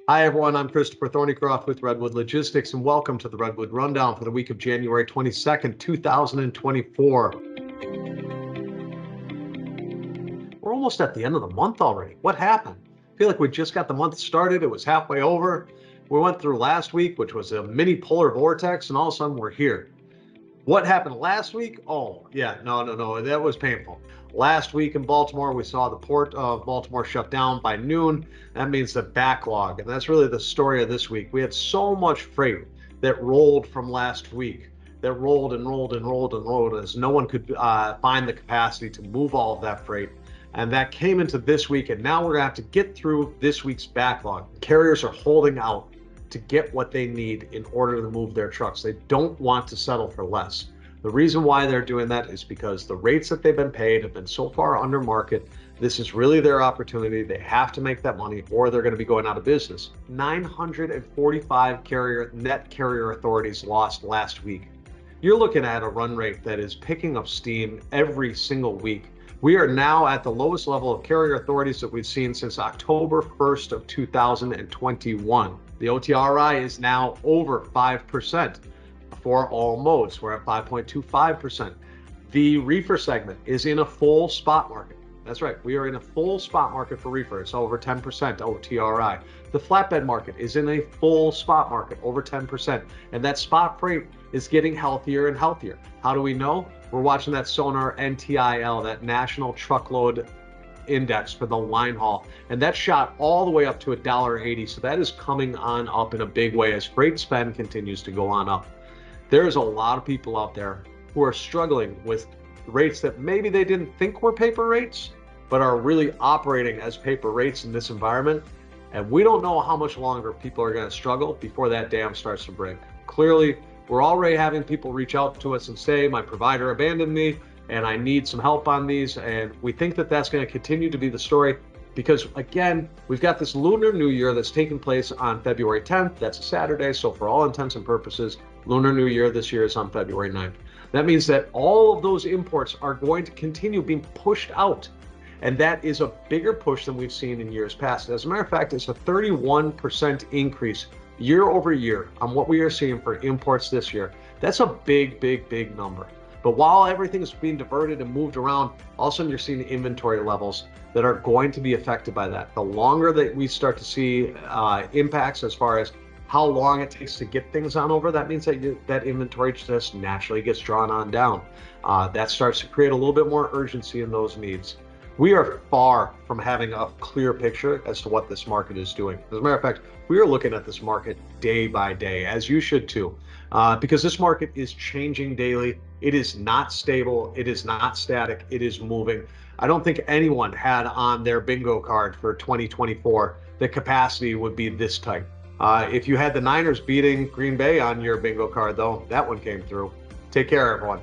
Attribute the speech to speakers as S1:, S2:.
S1: Hi, everyone. I'm Christopher Thornycroft with Redwood Logistics, and welcome to the Redwood Rundown for the week of January 22nd, 2024. We're almost at the end of the month already. What happened? I feel like we just got the month started. It was halfway over. We went through last week, which was a mini polar vortex, and all of a sudden we're here. What happened last week? Oh, yeah, no. That was painful. Last week in Baltimore, we saw the port of Baltimore shut down by noon. That means the backlog. And that's really the story of this week. We had so much freight that rolled from last week, that rolled as no one could find the capacity to move all of that freight. And that came into this week. And now we're going to have to get through this week's backlog. Carriers are holding out to get what they need in order to move their trucks. They don't want to settle for less. The reason why they're doing that is because the rates that they've been paid have been so far under market. This is really their opportunity. They have to make that money or they're going to be going out of business. 945 net carrier authorities lost last week. You're looking at a run rate that is picking up steam every single week. We are now at the lowest level of carrier authorities that we've seen since October 1st of 2021. The OTRI is now over 5% for all modes. We're at 5.25%. The reefer segment is in a full spot market. That's right. We are in a full spot market for reefer. It's over 10% OTRI. The flatbed market is in a full spot market, over 10%. And that spot freight is getting healthier and healthier. How do we know? We're watching that Sonar NTIL, that National Truckload Index for the line haul, and that shot all the way up to $1.80. So that is coming on up in a big way as freight spend continues to go on up. There's a lot of people out there who are struggling with rates that maybe they didn't think were paper rates, but are really operating as paper rates in this environment. And we don't know how much longer people are going to struggle before that dam starts to break. Clearly, we're already having people reach out to us and say, my provider abandoned me and I need some help on these. And we think that that's going to continue to be the story because, again, we've got this Lunar New Year that's taking place on February 10th. That's a Saturday. So for all intents and purposes, Lunar New Year this year is on February 9th. That means that all of those imports are going to continue being pushed out. And that is a bigger push than we've seen in years past. As a matter of fact, it's a 31% increase year over year on what we are seeing for imports this year. That's a big number. But while everything is being diverted and moved around, all of a sudden you're seeing inventory levels that are going to be affected by that. The longer that we start to see impacts as far as how long it takes to get things on over, that means that that inventory just naturally gets drawn on down. That starts to create a little bit more urgency in those needs. We are far from having a clear picture as to what this market is doing. As a matter of fact, we are looking at this market day by day, as you should too, because this market is changing daily. It is not stable. It is not static. It is moving. I don't think anyone had on their bingo card for 2024 that capacity would be this tight. If you had the Niners beating Green Bay on your bingo card, though, that one came through. Take care, everyone.